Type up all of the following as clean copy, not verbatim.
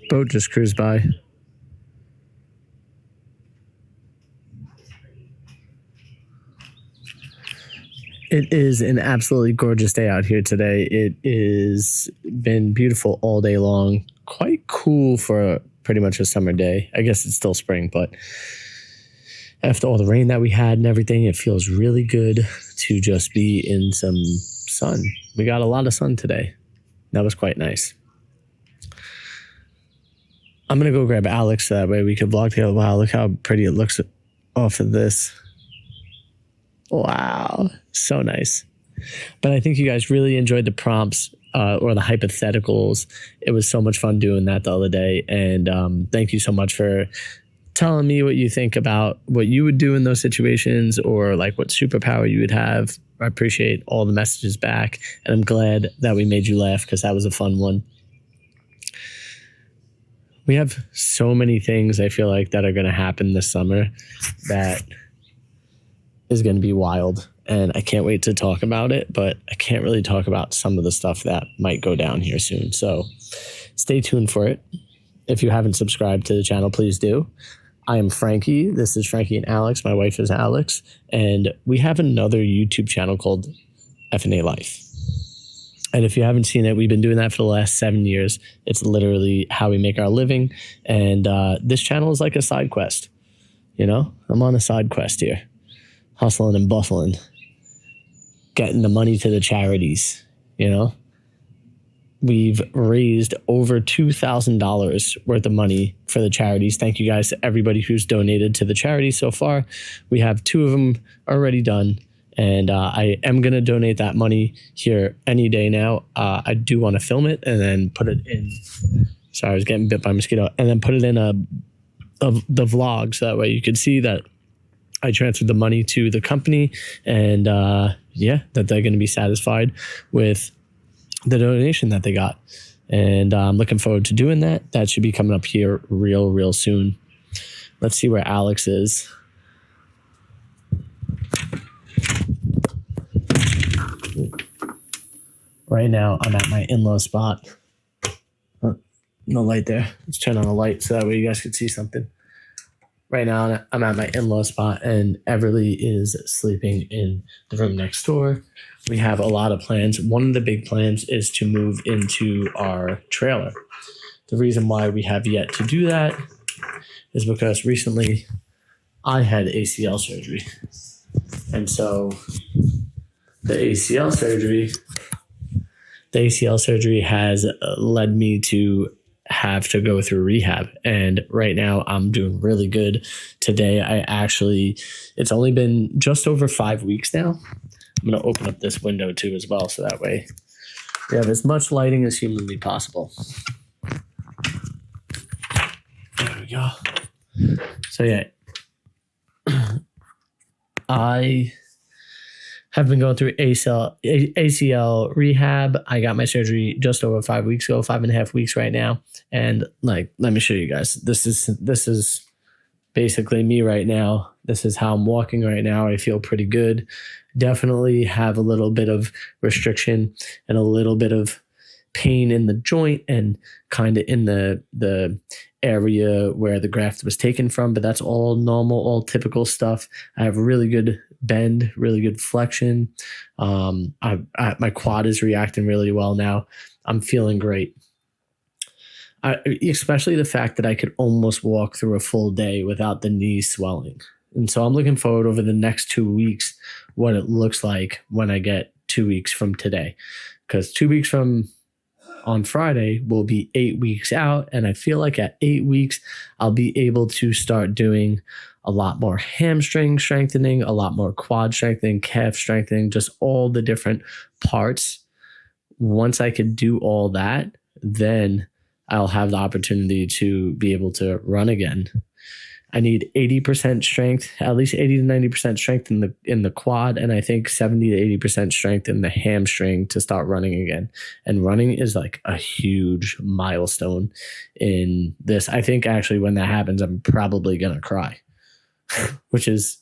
boat just cruised by. It is an absolutely gorgeous day out here today. It is been beautiful all day long. Quite cool for pretty much a summer day. I guess it's still spring, but after all the rain that we had and everything, it feels really good to just be in some sun. We got a lot of sun today. That was quite nice. I'm going to go grab Alex so that way we can vlog together. Wow, look how pretty it looks off of this. Wow, so nice. But I think you guys really enjoyed the prompts or the hypotheticals. It was so much fun doing that the other day. And thank you so much for telling me what you think about what you would do in those situations, or like what superpower you would have. I appreciate all the messages back. And I'm glad that we made you laugh, because that was a fun one. We have so many things, I feel like, that are going to happen this summer that is going to be wild, and I can't wait to talk about it, but I can't really talk about some of the stuff that might go down here soon. So stay tuned for it. If you haven't subscribed to the channel, please do. I am Frankie. This is Frankie and Alex. My wife is Alex, and we have another YouTube channel called F&A Life. And if you haven't seen it, we've been doing that for the last 7 years. It's literally how we make our living. And this channel is like a side quest. You know, I'm on a side quest here. Hustling and bustling, getting the money to the charities, you know. We've raised over $2,000 worth of money for the charities. Thank you guys to everybody who's donated to the charities so far. We have 2 of them already done, and I am going to donate that money here any day now. I do want to film it and then put it in. Sorry, I was getting bit by a mosquito. And then put it in the vlog, so that way you can see that I transferred the money to the company, and yeah, that they're going to be satisfied with the donation that they got. And I'm looking forward to doing that. That should be coming up here real soon. Let's see where Alex is. Right now, I'm at my in-law spot. No light there. Let's turn on the light so that way you guys can see something. Right now, I'm at my in-law spot, and Everly is sleeping in the room next door. We have a lot of plans. One of the big plans is to move into our trailer. The reason why we have yet to do that is because recently I had ACL surgery. And so the ACL surgery has led me to have to go through rehab, and right now I'm doing really good. Today it's only been just over 5 weeks now. I'm going to open up this window too as well, so that way we have as much lighting as humanly possible. There we go. So yeah, I have been going through ACL rehab. I got my surgery just over 5 weeks ago, 5.5 weeks right now. And like, let me show you guys. This is basically me right now. This is how I'm walking right now. I feel pretty good. Definitely have a little bit of restriction and a little bit of pain in the joint and kind of in the area where the graft was taken from, but that's all normal, all typical stuff. I have really good bend, really good flexion. My quad is reacting really well now. I'm feeling great. Especially the fact that I could almost walk through a full day without the knees swelling. And so I'm looking forward over the next 2 weeks what it looks like when I get 2 weeks from today. Because 2 weeks from on Friday will be 8 weeks out. And I feel like at 8 weeks, I'll be able to start doing a lot more hamstring strengthening, a lot more quad strengthening, calf strengthening, just all the different parts. Once I could do all that, then I'll have the opportunity to be able to run again. I need 80% strength, at least 80 to 90% strength in the quad, and I think 70 to 80% strength in the hamstring to start running again. And running is like a huge milestone in this. I think actually when that happens, I'm probably going to cry, which is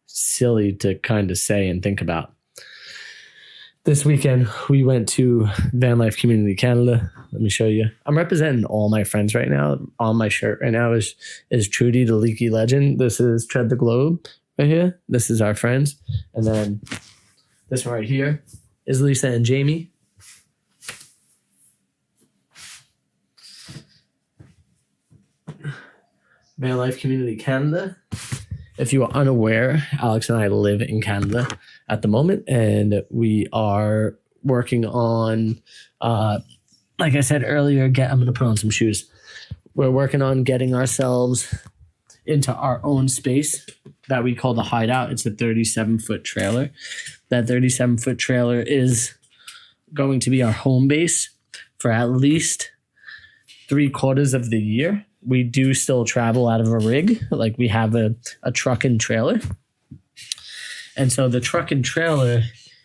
silly to kind of say and think about. This weekend, we went to Van Life Community Canada. Let me show you. I'm representing all my friends right now. On my shirt right now is Trudy, the Leaky Legend. This is Tread the Globe right here. This is our friends. And then this one right here is Lisa and Jamie. Van Life Community Canada. If you are unaware, Alex and I live in Canada at the moment, and we are working on, like I said earlier, I'm going to put on some shoes. We're working on getting ourselves into our own space that we call the Hideout. It's a 37-foot trailer. That 37-foot trailer is going to be our home base for at least 3/4 of the year. We do still travel out of a rig. Like, we have a truck and trailer. And so the truck and trailer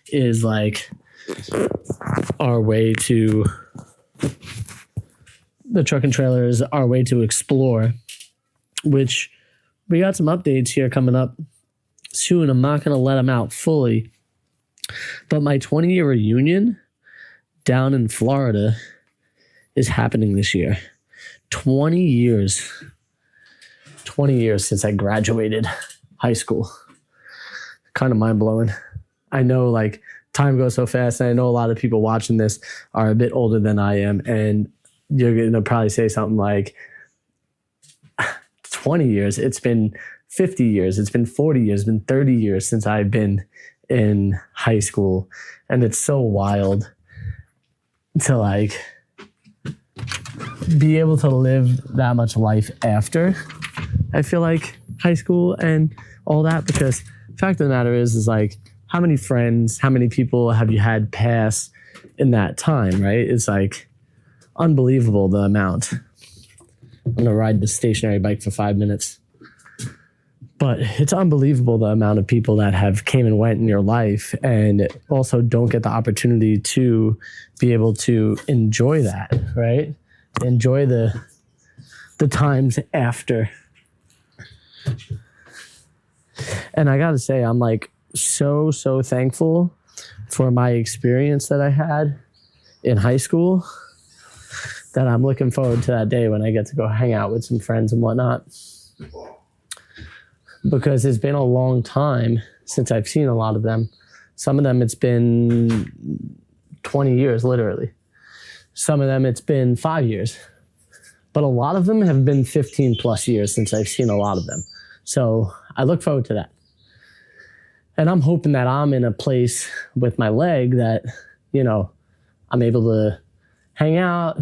is like our way to explore, which we got some updates here coming up soon. I'm not going to let them out fully, but my 20-year reunion down in Florida is happening this year. 20 years since I graduated high school. Kind of mind-blowing. I know, like, time goes so fast, and I know a lot of people watching this are a bit older than I am, and you're going to probably say something like, 20 years, it's been 50 years, it's been 40 years, it's been 30 years since I've been in high school, and it's so wild to, like, be able to live that much life after, I feel like, high school and all that, because the fact of the matter is like, how many friends, how many people have you had pass in that time, right? It's like unbelievable, the amount. I'm going to ride the stationary bike for 5 minutes. But it's unbelievable the amount of people that have came and went in your life and also don't get the opportunity to be able to enjoy that, right? Enjoy the times after. And I gotta say, I'm like so thankful for my experience that I had in high school, that I'm looking forward to that day when I get to go hang out with some friends and whatnot. Because it's been a long time since I've seen a lot of them. Some of them it's been 20 years, literally. Some of them it's been 5 years. But a lot of them have been 15 plus years since I've seen a lot of them. So I look forward to that. And I'm hoping that I'm in a place with my leg that, you know, I'm able to hang out,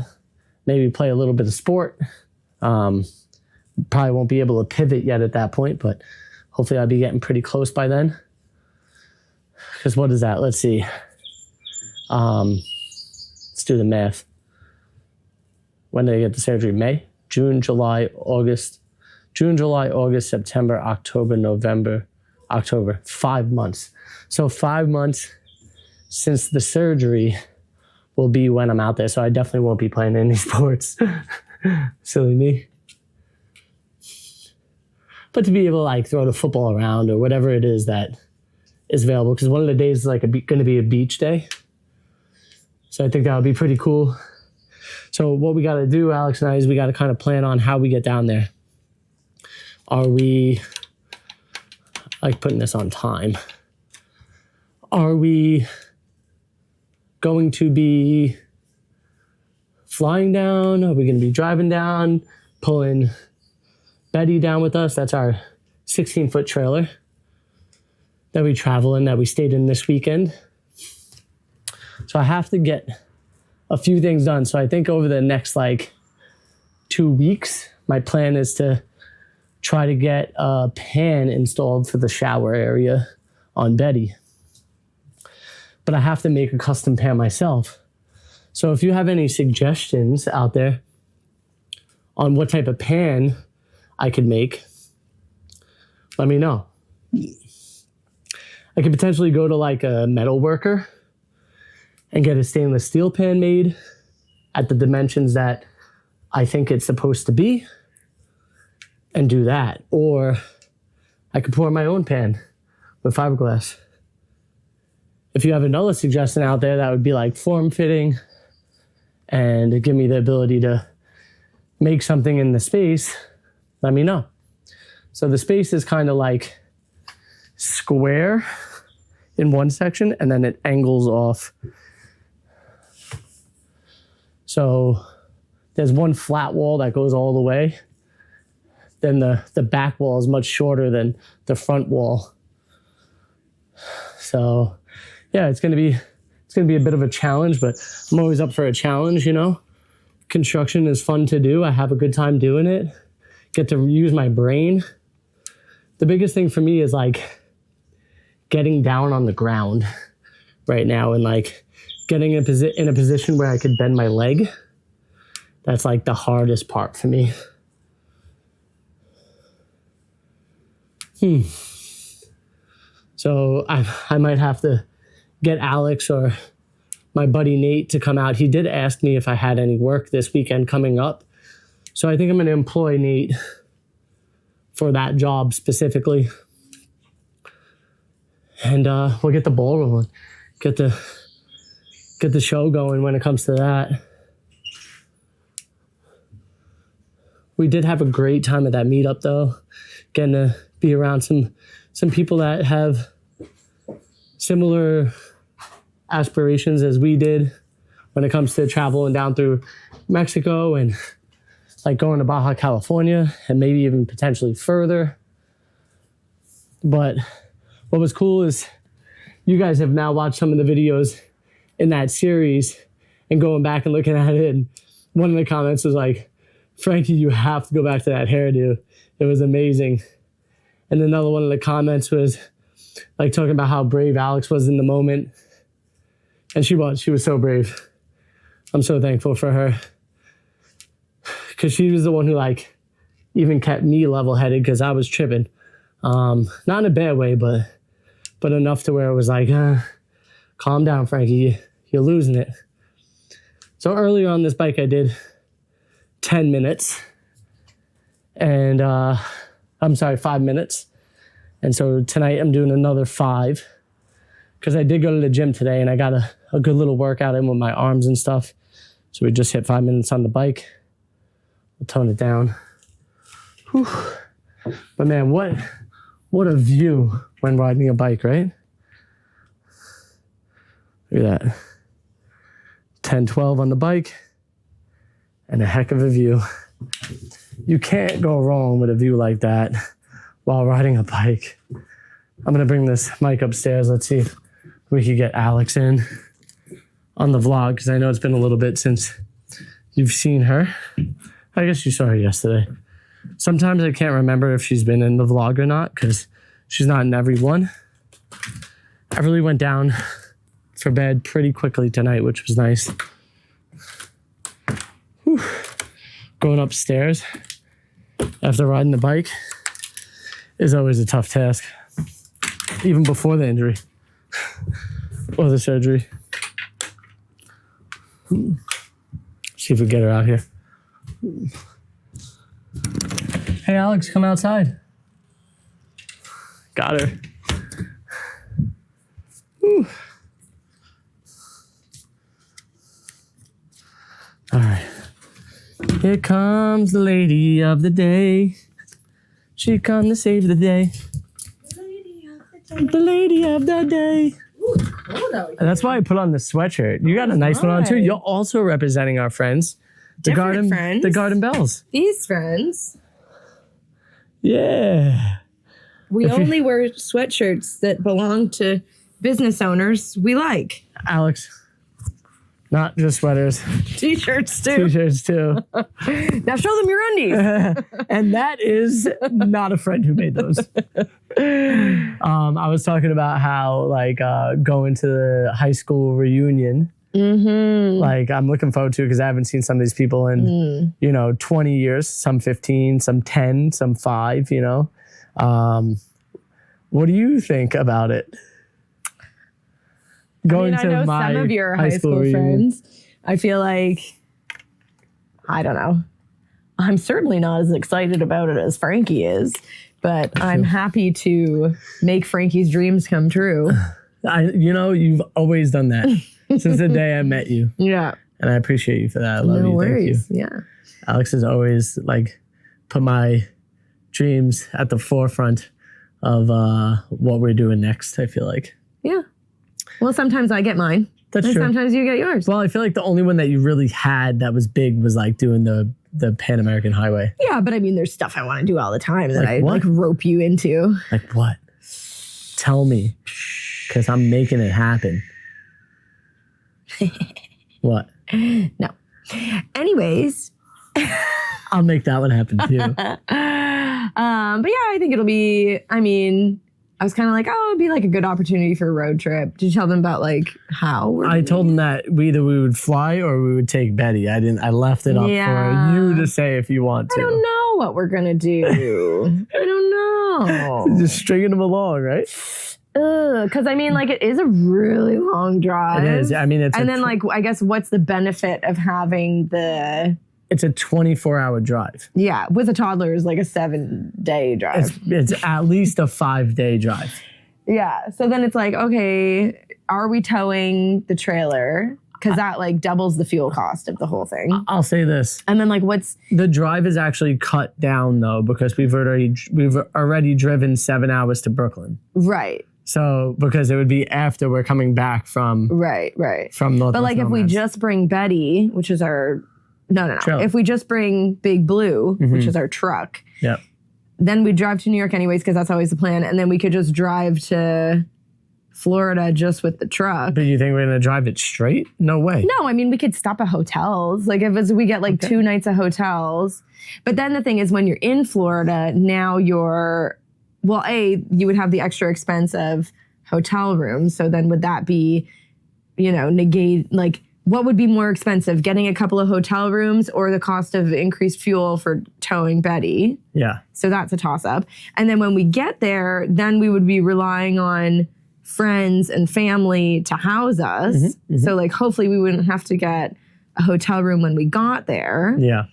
maybe play a little bit of sport. Probably won't be able to pivot yet at that point, but hopefully I'll be getting pretty close by then. Because what is that? Let's see. Let's do the math. When did I get the surgery? May? June, July, August, September, October, November, October. 5 months. So 5 months since the surgery will be when I'm out there. So I definitely won't be playing any sports. Silly me. But to be able to like throw the football around or whatever it is that is available, because one of the days is like going to be a beach day. So I think that would be pretty cool. So what we got to do, Alex and I, is we got to kind of plan on how we get down there. Are we, I like putting this on time. Are we going to be flying down? Are we going to be driving down, pulling Betty down with us? That's our 16-foot trailer that we travel in, that we stayed in this weekend. So I have to get a few things done. So I think over the next like 2 weeks, my plan is to try to get a pan installed for the shower area on Betty. But I have to make a custom pan myself. So if you have any suggestions out there on what type of pan I could make, let me know. I could potentially go to like a metal worker and get a stainless steel pan made at the dimensions that I think it's supposed to be and do that. Or I could pour my own pan with fiberglass if you have another suggestion out there that would be like form fitting and give me the ability to make something in the space, let me know. So the space is kind of like square in one section, and then it angles off. So there's one flat wall that goes all the way. Then the back wall is much shorter than the front wall. So yeah, it's gonna be a bit of a challenge, but I'm always up for a challenge, you know. Construction is fun to do. I have a good time doing it. Get to use my brain. The biggest thing for me is like getting down on the ground right now and like getting in a position where I could bend my leg. That's like the hardest part for me. So I might have to get Alex or my buddy Nate to come out. He did ask me if I had any work this weekend coming up. So I think I'm going to employ Nate for that job specifically. And we'll get the ball rolling, get the show going when it comes to that. We did have a great time at that meetup though, getting to be around some people that have similar aspirations as we did when it comes to traveling down through Mexico and like going to Baja California and maybe even potentially further. But what was cool is you guys have now watched some of the videos in that series and going back and looking at it. And one of the comments was like, Frankie, you have to go back to that hairdo. It was amazing. And another one of the comments was like talking about how brave Alex was in the moment. And she was so brave. I'm so thankful for her. Because she was the one who like even kept me level-headed because I was tripping. Not in a bad way, but enough to where it was like, calm down, Frankie. You're losing it. So earlier on this bike, I did 10 minutes. And 5 minutes. And so tonight I'm doing another 5. Because I did go to the gym today and I got a good little workout in with my arms and stuff. So we just hit 5 minutes on the bike. We'll tone it down. Whew. But man, what a view when riding a bike, right? Look at that. 10, 12 on the bike. And a heck of a view. You can't go wrong with a view like that while riding a bike. I'm going to bring this mic upstairs. Let's see if we can get Alex in on the vlog, because I know it's been a little bit since you've seen her. I guess you saw her yesterday. Sometimes I can't remember if she's been in the vlog or not, because she's not in every one. I really went down for bed pretty quickly tonight, which was nice. Whew. Going upstairs after riding the bike is always a tough task, even before the injury or the surgery. See if we get her out here. Hey, Alex, come outside. Got her. Whew. All right. Here comes the lady of the day. She come to save the day. The lady of the day. Ooh, and that's why I put on the sweatshirt. You got a nice one on too. You're also representing our friends. The Garden Bells. These friends. Yeah. We only wear sweatshirts that belong to business owners we like. Alex. Not just sweaters. T-shirts too. T-shirts too. Now show them your undies. And that is not a friend who made those. I was talking about how like going to the high school reunion. Mm-hmm. Like I'm looking forward to, because I haven't seen some of these people in 20 years. Some 15, some 10, some 5. What do you think about it? I know some of your high school friends. I feel like, I don't know. I'm certainly not as excited about it as Frankie is, but I'm happy to make Frankie's dreams come true. You've always done that since the day I met you. Yeah. And I appreciate you for that. I love No you. worries. Thank you. Yeah. Alex has always put my dreams at the forefront of what we're doing next, I feel like. Yeah. Well, sometimes I get mine. That's and true. Sometimes you get yours. Well, I feel like the only one that you really had that was big was doing the Pan American Highway. Yeah, but I mean, there's stuff I want to do all the time that I what? rope you into. Like what? Tell me, because I'm making it happen. What? No. Anyways. I'll make that one happen too. But yeah, I think it'll be, I was kind of like, oh, it'd be a good opportunity for a road trip. Did you tell them about how? I told them that either we would fly or we would take Betty. I left it up for you to say if you want to. I don't know what we're going to do. I don't know. Just stringing them along, right? Because it is a really long drive. It is. It's and then I guess what's the benefit of having it's a 24-hour drive. Yeah, with a toddler is a 7-day drive. It's at least a 5-day drive. Yeah. So then it's okay, are we towing the trailer? Because that doubles the fuel cost of the whole thing. I'll say this. And then what's the drive is actually cut down though, because we've already driven 7 hours to Brooklyn. Right. So because it would be after we're coming back from from North. But if we just bring Betty, which is our no. Trailer. If we just bring Big Blue, which is our truck, yep. Then we drive to New York anyways because that's always the plan, and then we could just drive to Florida just with the truck. But you think we're gonna drive it straight? No way. No, we could stop at hotels. If we get 2 nights at hotels. But then the thing is, when you're in Florida, now you would have the extra expense of hotel rooms. So then would that be, negate, what would be more expensive, getting a couple of hotel rooms or the cost of increased fuel for towing Betty? Yeah. So that's a toss up. And then when we get there, then we would be relying on friends and family to house us. Mm-hmm, mm-hmm. So hopefully we wouldn't have to get a hotel room when we got there. Yeah.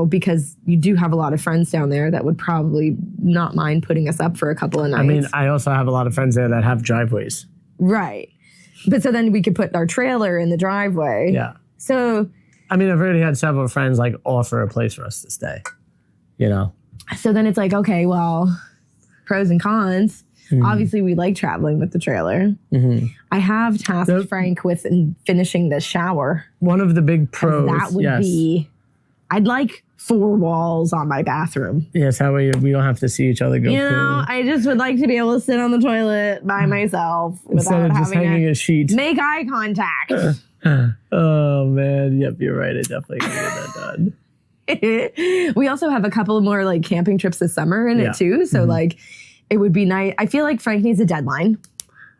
Because you do have a lot of friends down there that would probably not mind putting us up for a couple of nights. I also have a lot of friends there that have driveways. Right. But so then we could put our trailer in the driveway. Yeah. So. I've already had several friends offer a place for us to stay, So then it's okay, well, pros and cons. Mm-hmm. Obviously, we like traveling with the trailer. Mm-hmm. I have tasked Frank with finishing the shower. One of the big pros. That would be, I'd like 4 walls on my bathroom. Yes, that way we don't have to see each other go through. I just would like to be able to sit on the toilet by myself instead of just hanging a sheet. Make eye contact. Oh, man. Yep, you're right. I definitely can get that done. We also have a couple more camping trips this summer in it too. So it would be nice. I feel like Frank needs a deadline.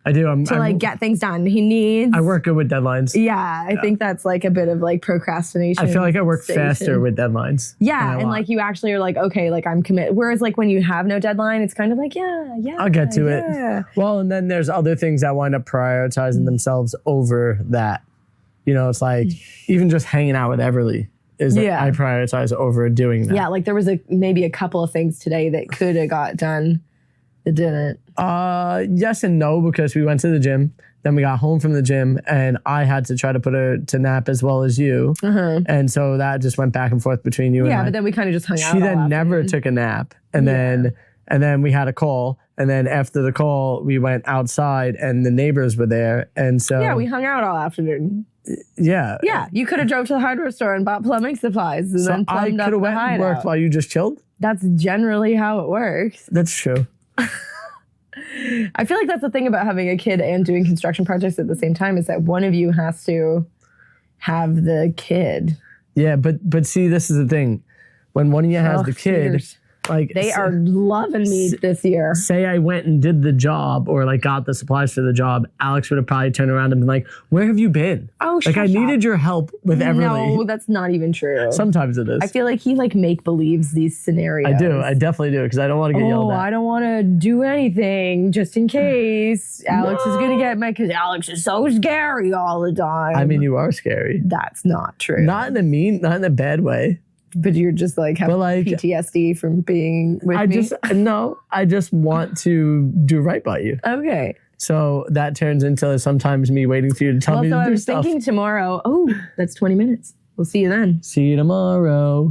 I do. To get things done. He needs. I work good with deadlines. Yeah, I think that's a bit of procrastination. I feel like I work faster with deadlines. Yeah, and you actually are okay, I'm committed. Whereas when you have no deadline, it's kind of yeah. I'll get to it. Well, and then there's other things that wind up prioritizing themselves over that. It's even just hanging out with Everly is I prioritize over doing that. Yeah, there was maybe a couple of things today that could have got done. It didn't. Yes and no, because we went to the gym, then we got home from the gym, and I had to try to put her to nap as well as you. Uh-huh. And so that just went back and forth between you and I. Yeah, but then we kind of just hung out. She then never took a nap. And then we had a call. And then after the call, we went outside and the neighbors were there. And so. Yeah, we hung out all afternoon. Yeah. Yeah, you could have drove to the hardware store and bought plumbing supplies and then plumbed up the hideout. I could have went and worked while you just chilled? That's generally how it works. That's true. I feel like that's the thing about having a kid and doing construction projects at the same time is that one of you has to have the kid. Yeah, but see, this is the thing. When one of you has the kid, they are loving me this year. Say I went and did the job or got the supplies for the job, Alex would have probably turned around and been like, "Where have you been?" Oh, I needed your help with Everly. No, that's not even true. Sometimes it is. I feel like he make believes these scenarios. I do. I definitely do because I don't want to get yelled at. I don't want to do anything just in case Alex is going to get mad because Alex is so scary all the time. You are scary. That's not true. Not in a bad way. But you're just like have PTSD from being with me? I just want to do right by you. Okay. So that turns into sometimes me waiting for you to tell me to do stuff. I was thinking tomorrow, that's 20 minutes. We'll see you then. See you tomorrow.